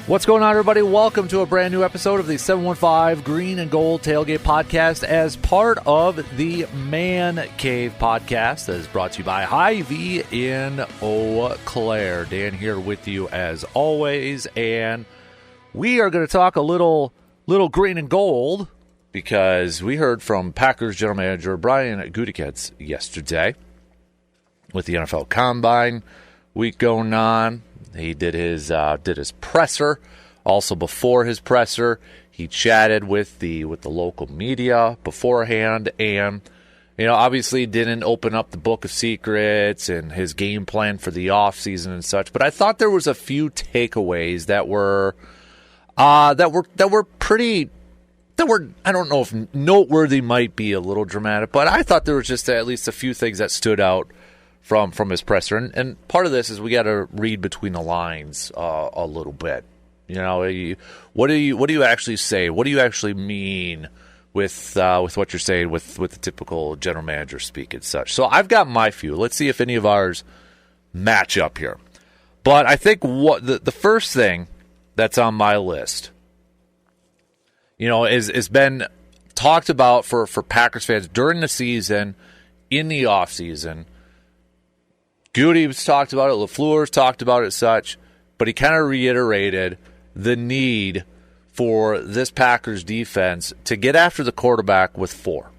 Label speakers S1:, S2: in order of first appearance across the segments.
S1: What's going on, everybody? Welcome to a brand new episode of the 715 Green and Gold Tailgate Podcast as part of the Man Cave Podcast that is brought to you by Hy-Vee in Eau Claire. Dan here with you as always, and we are going to talk a little green and gold because we heard from Packers general manager Brian Gutekunst yesterday with the NFL Combine week going on. He did his presser. Also, before his presser, he chatted with the local media beforehand, and obviously didn't open up the book of secrets and his game plan for the offseason and such. But I thought there was a few takeaways that were I don't know if noteworthy might be a little dramatic, but I thought there was just at least a few things that stood out from his presser, and part of this is we got to read between the lines a little bit. What do you actually say? What do you actually mean with what you're saying with the typical general manager speak and such? So I've got my few. Let's see if any of ours match up here. But I think what the first thing that's on my list, is been talked about for Packers fans during the season, in the offseason. Gutey's talked about it, LaFleur's talked about it, such, but he kind of reiterated the need for this Packers defense to get after the quarterback with 4,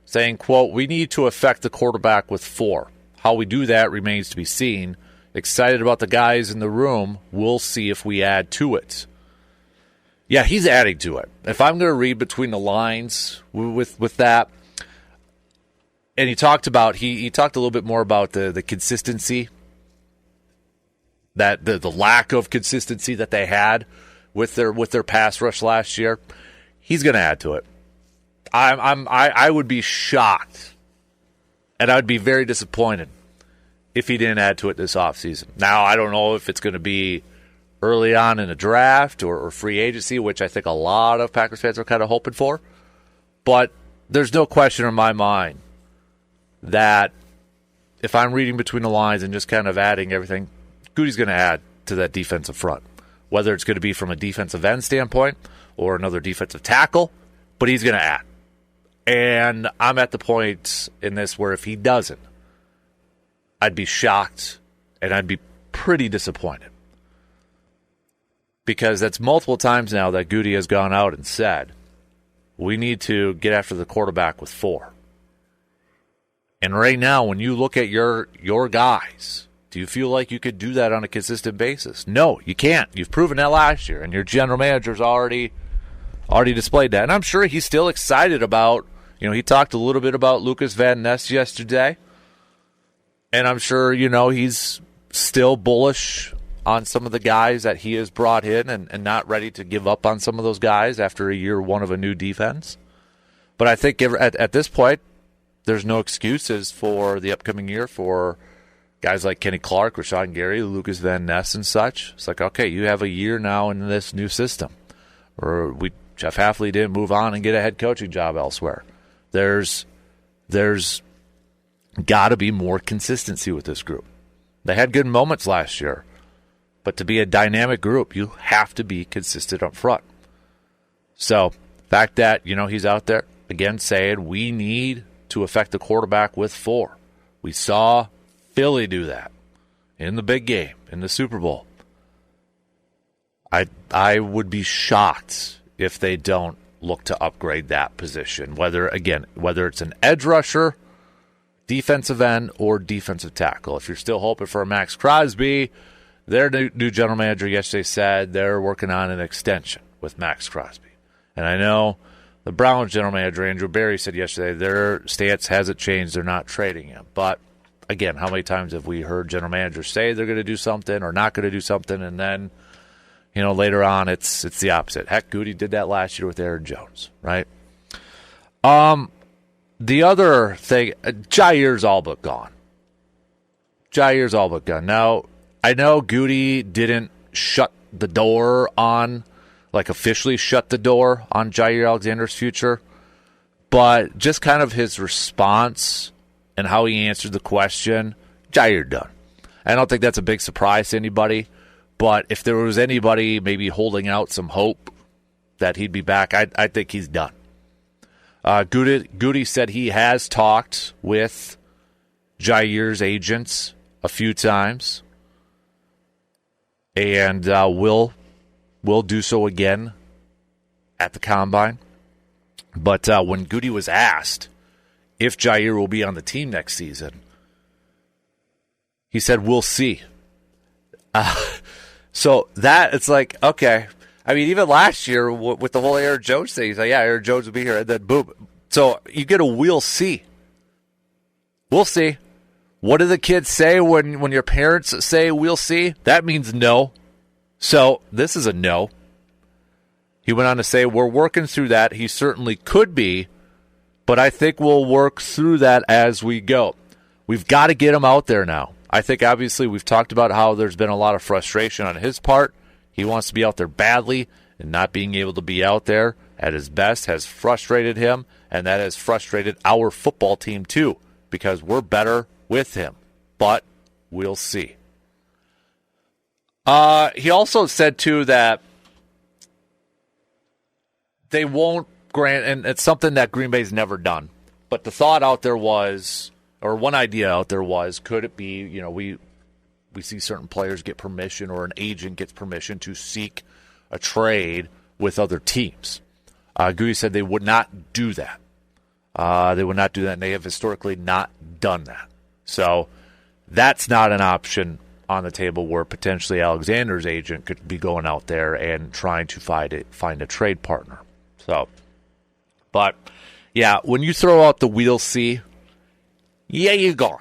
S1: saying, quote, "We need to affect the quarterback with 4. How we do that remains to be seen. Excited about the guys in the room. We'll see if we add to it." Yeah, he's adding to it. If I'm going to read between the lines with that, and he talked a little bit more about the consistency, that the lack of consistency that they had with their pass rush last year. He's going to add to it. I would be shocked, and I would be very disappointed if he didn't add to it this offseason. Now, I don't know if it's going to be early on in a draft or free agency, which I think a lot of Packers fans are kind of hoping for, but there's no question in my mind that if I'm reading between the lines and just kind of adding everything, Gutey's going to add to that defensive front, whether it's going to be from a defensive end standpoint or another defensive tackle, but he's going to add. And I'm at the point in this where if he doesn't, I'd be shocked and I'd be pretty disappointed. Because that's multiple times now that Gutey has gone out and said, we need to get after the quarterback with 4. And right now, when you look at your guys, do you feel like you could do that on a consistent basis? No, you can't. You've proven that last year, and your general manager's already displayed that. And I'm sure he's still excited about, he talked a little bit about Lucas Van Ness yesterday, and I'm sure, he's still bullish on some of the guys that he has brought in and not ready to give up on some of those guys after a year one of a new defense. But I think at this point, there's no excuses for the upcoming year for guys like Kenny Clark, Rashawn Gary, Lucas Van Ness, and such. It's like, okay, you have a year now in this new system. Or Jeff Hafley didn't move on and get a head coaching job elsewhere. There's got to be more consistency with this group. They had good moments last year, but to be a dynamic group, you have to be consistent up front. So, the fact that, he's out there, again, saying we need to affect the quarterback with 4. We saw Philly do that in the big game, in the Super Bowl. I would be shocked if they don't look to upgrade that position, whether it's an edge rusher, defensive end, or defensive tackle. If you're still hoping for a Max Crosby, their new general manager yesterday said they're working on an extension with Max Crosby. And I know the Browns general manager, Andrew Berry, said yesterday their stance hasn't changed. They're not trading him. But, again, how many times have we heard general managers say they're going to do something or not going to do something, and then, later on it's the opposite. Heck, Gutey did that last year with Aaron Jones, right? The other thing, Jair's all but gone. Now, I know Gutey didn't shut the door on, officially shut the door on Jair Alexander's future, but just kind of his response and how he answered the question, Jair done. I don't think that's a big surprise to anybody, But if there was anybody maybe holding out some hope that he'd be back, I think he's done. Gutey said he has talked with Jair's agents a few times, and will do so again at the Combine. But when Gutey was asked if Jair will be on the team next season, he said, "We'll see." So that, it's like, okay. I mean, even last year with the whole Aaron Jones thing, he's like, yeah, Aaron Jones will be here, and then boom. So you get a "we'll see." We'll see. What do the kids say when your parents say "we'll see"? That means no. So this is a no. He went on to say, we're working through that. He certainly could be, but I think we'll work through that as we go. We've got to get him out there now. I think obviously we've talked about how there's been a lot of frustration on his part. He wants to be out there badly, and not being able to be out there at his best has frustrated him, and that has frustrated our football team too, because we're better with him. But we'll see. He also said too that they won't grant, and it's something that Green Bay's never done, but the thought out there was, or one idea out there was, could it be, we see certain players get permission, or an agent gets permission to seek a trade with other teams. Gutey said they would not do that. They would not do that, and they have historically not done that. So that's not an option on the table, where potentially Alexander's agent could be going out there and trying to find a trade partner. So, but yeah, when you throw out the "we'll see," yeah, you're gone.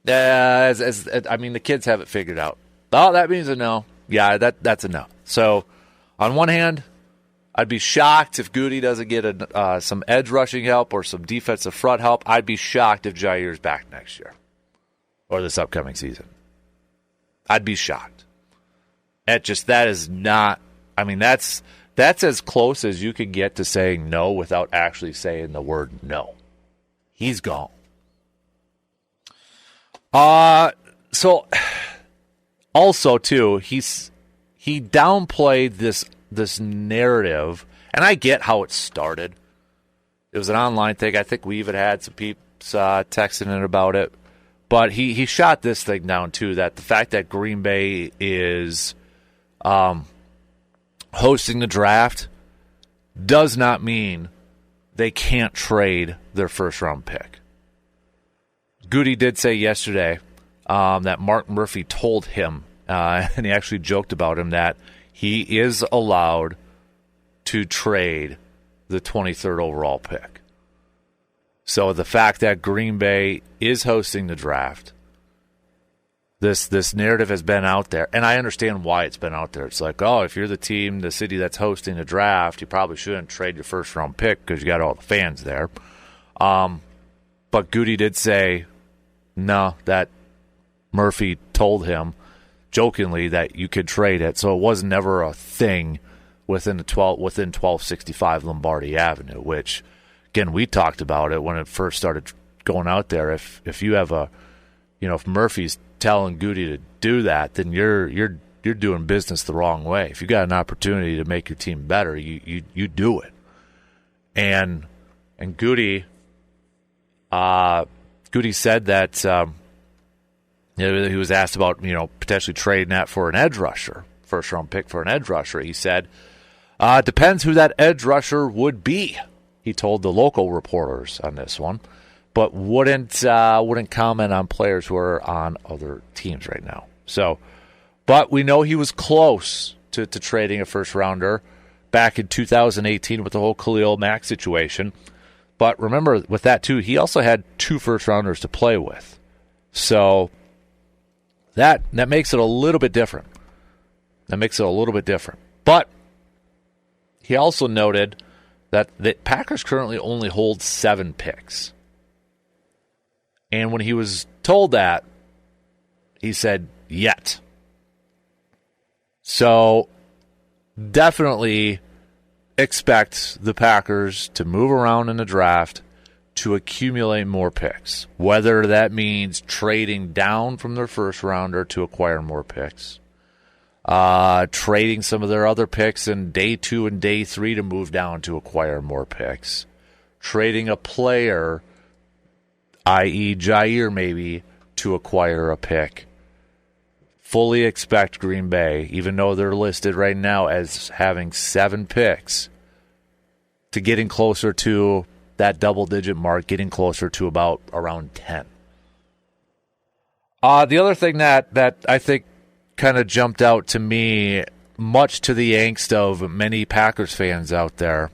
S1: I mean, the kids have it figured out. Oh, that means a no. Yeah, that's a no. So, on one hand, I'd be shocked if Gutey doesn't get some edge rushing help or some defensive front help. I'd be shocked if Jair's back next year or this upcoming season. I'd be shocked. That is not. I mean, that's as close as you can get to saying no without actually saying the word no. He's gone. So also too, he downplayed this narrative, and I get how it started. It was an online thing. I think we even had some people texting in about it. But he shot this thing down too, that the fact that Green Bay is hosting the draft does not mean they can't trade their first-round pick. Gutey did say yesterday that Mark Murphy told him, and he actually joked about him, that he is allowed to trade the 23rd overall pick. So the fact that Green Bay is hosting the draft, this narrative has been out there, and I understand why it's been out there. It's like, oh, if you're the team, the city that's hosting the draft, you probably shouldn't trade your first-round pick because you got all the fans there. But Gutey did say, no, that Murphy told him jokingly that you could trade it, so it was never a thing within 1265 Lombardi Avenue, which, again, we talked about it when it first started going out there. If you have if Murphy's telling Gutey to do that, then you're doing business the wrong way. If you got an opportunity to make your team better, you do it. And Gutey said that he was asked about potentially trading that for an edge rusher, first round pick for an edge rusher. He said, depends who that edge rusher would be. He told the local reporters on this one, but wouldn't comment on players who are on other teams right now. So, but we know he was close to trading a first rounder back in 2018 with the whole Khalil Mack situation. But remember, with that too, he also had 2 first rounders to play with. So that makes it a little bit different. But he also noted that the Packers currently only hold 7 picks. And when he was told that, he said, yet. So definitely expect the Packers to move around in the draft to accumulate more picks, whether that means trading down from their first rounder to acquire more picks, trading some of their other picks in day 2 and day 3 to move down to acquire more picks, trading a player, i.e. Jair maybe, to acquire a pick. Fully expect Green Bay, even though they're listed right now as having 7 picks, to getting closer to that double-digit mark, getting closer to about around 10. The other thing that I think kind of jumped out to me, much to the angst of many Packers fans out there,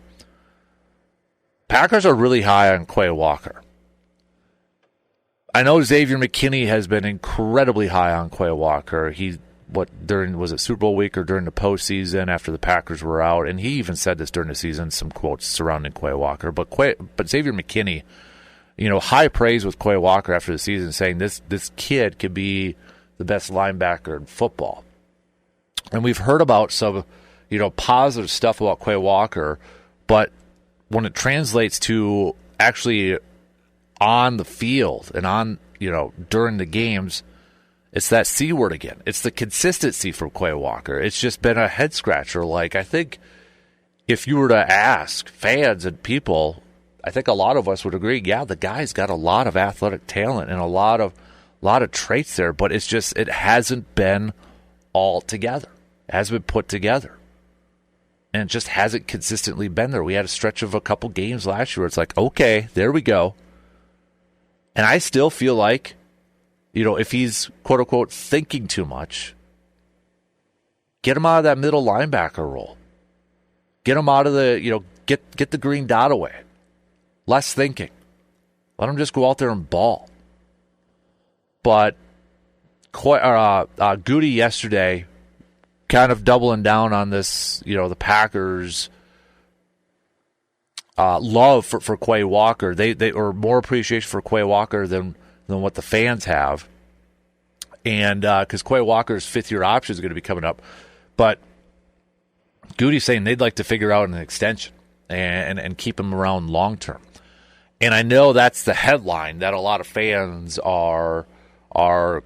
S1: Packers are really high on Quay Walker. I know Xavier McKinney has been incredibly high on Quay Walker. Was it Super Bowl week or during the postseason after the Packers were out? And he even said this during the season, some quotes surrounding Quay Walker. But Xavier McKinney, high praise with Quay Walker after the season, saying this kid could be the best linebacker in football. And we've heard about some, positive stuff about Quay Walker, but when it translates to actually on the field and on, during the games, it's that C word again. It's the consistency from Quay Walker. It's just been a head scratcher. Like, I think if you were to ask fans and people, I think a lot of us would agree, yeah, the guy's got a lot of athletic talent and a lot of traits there, but it's just, it hasn't been all together. It hasn't been put together. And it just hasn't consistently been there. We had a stretch of a couple games last year where it's like, okay, there we go. And I still feel like, if he's, quote unquote, thinking too much, get him out of that middle linebacker role. Get him out of the, get the green dot away. Less thinking. Let him just go out there and ball. But Gutey yesterday, kind of doubling down on this, the Packers' love for Quay Walker. They or more appreciation for Quay Walker than what the fans have. And because Quay Walker's 5th-year option is going to be coming up. But Gutey's saying they'd like to figure out an extension and keep him around long term. And I know that's the headline that a lot of fans are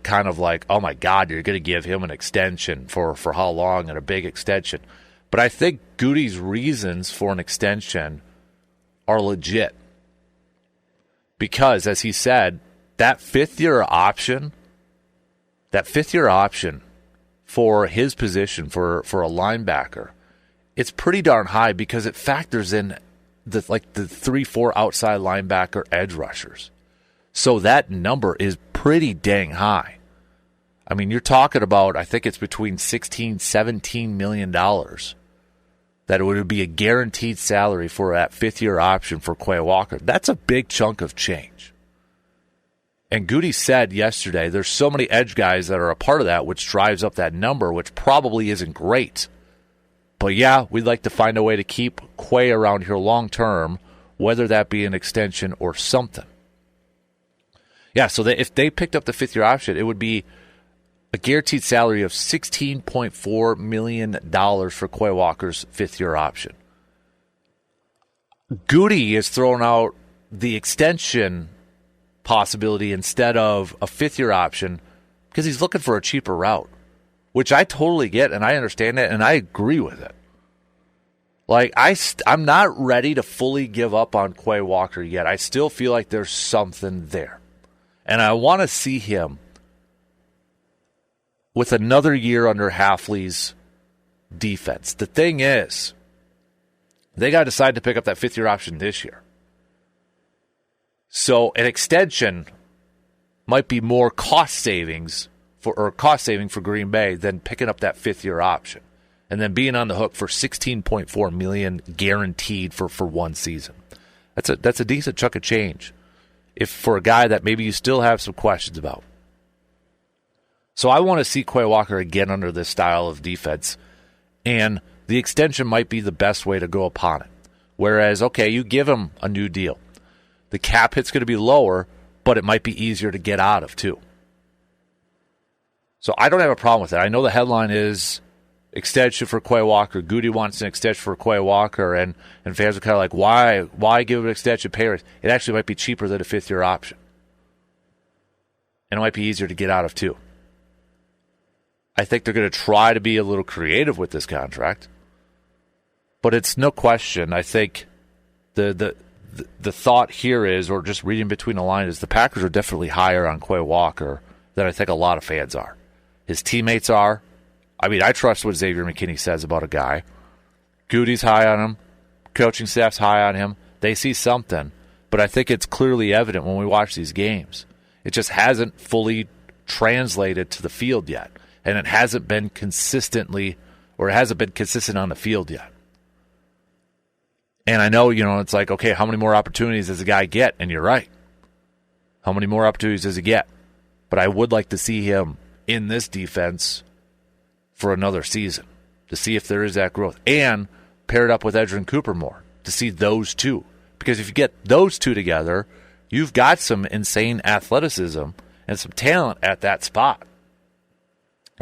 S1: kind of like, oh my God, you're going to give him an extension for how long, and a big extension. But I think Gutey's reasons for an extension are legit. Because, as he said, that 5th-year option for his position, for a linebacker, it's pretty darn high because it factors in the 3-4 outside linebacker edge rushers. So that number is pretty dang high. I mean, you're talking about, I think it's between $16-17 million that it would be a guaranteed salary for that 5th-year option for Quay Walker. That's a big chunk of change. And Gutey said yesterday, there's so many edge guys that are a part of that, which drives up that number, which probably isn't great. But yeah, we'd like to find a way to keep Quay around here long term, whether that be an extension or something. Yeah, so if they picked up the 5th-year option, it would be a guaranteed salary of $16.4 million for Quay Walker's 5th-year option. Gutey is throwing out the extension possibility instead of a 5th-year option because he's looking for a cheaper route, which I totally get, and I understand that, and I agree with it. Like, I'm not ready to fully give up on Quay Walker yet. I still feel like there's something there. And I want to see him with another year under Hafley's defense. The thing is, they got to decide to pick up that 5th-year option this year. So an extension might be more cost saving for Green Bay than picking up that 5th-year option and then being on the hook for $16.4 million guaranteed for one season. That's a decent chunk of change, if for a guy that maybe you still have some questions about. So I want to see Quay Walker again under this style of defense, and the extension might be the best way to go upon it. Whereas, okay, you give him a new deal. The cap hit's going to be lower, but it might be easier to get out of, too. So I don't have a problem with it. I know the headline is extension for Quay Walker. Gutey wants an extension for Quay Walker, and fans are kind of like, why give an extension pay raise? It actually might be cheaper than a 5th-year option. And it might be easier to get out of, too. I think they're going to try to be a little creative with this contract. But it's no question. I think the thought here is, or just reading between the lines, is the Packers are definitely higher on Quay Walker than I think a lot of fans are. His teammates are. I mean, I trust what Xavier McKinney says about a guy. Gutey's high on him. Coaching staff's high on him. They see something. But I think it's clearly evident when we watch these games. It just hasn't fully translated to the field yet. And it hasn't been consistently, or it hasn't been consistent on the field yet. And I know, it's like, okay, how many more opportunities does a guy get? And you're right. How many more opportunities does he get? But I would like to see him in this defense for another season to see if there is that growth. And paired up with Edgerrin Cooper more to see those two. Because if you get those two together, you've got some insane athleticism and some talent at that spot.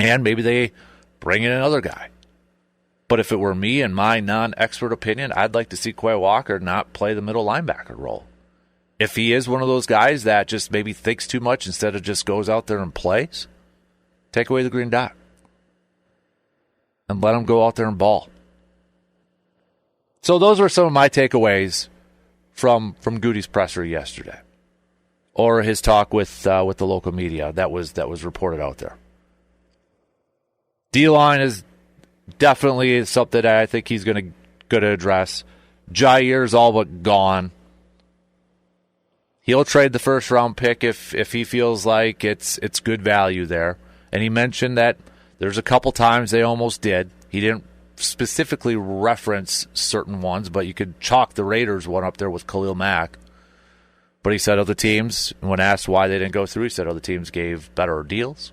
S1: And maybe they bring in another guy. But if it were me and my non-expert opinion, I'd like to see Quay Walker not play the middle linebacker role. If he is one of those guys that just maybe thinks too much instead of just goes out there and plays, take away the green dot. And let him go out there and ball. So those were some of my takeaways from Gutey's presser yesterday. Or his talk with the local media that was reported out there. D-line is definitely something that I think he's going to address. Jair's all but gone. He'll trade the first round pick if he feels like it's good value there. And he mentioned that there's a couple times they almost did. He didn't specifically reference certain ones, but you could chalk the Raiders one up there with Khalil Mack. But he said other teams, when asked why they didn't go through, he said other teams gave better deals.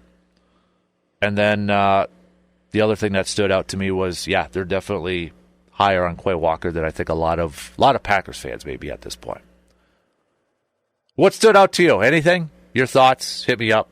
S1: And then the other thing that stood out to me was, they're definitely higher on Quay Walker than I think a lot of Packers fans may be at this point. What stood out to you? Anything? Your thoughts? Hit me up.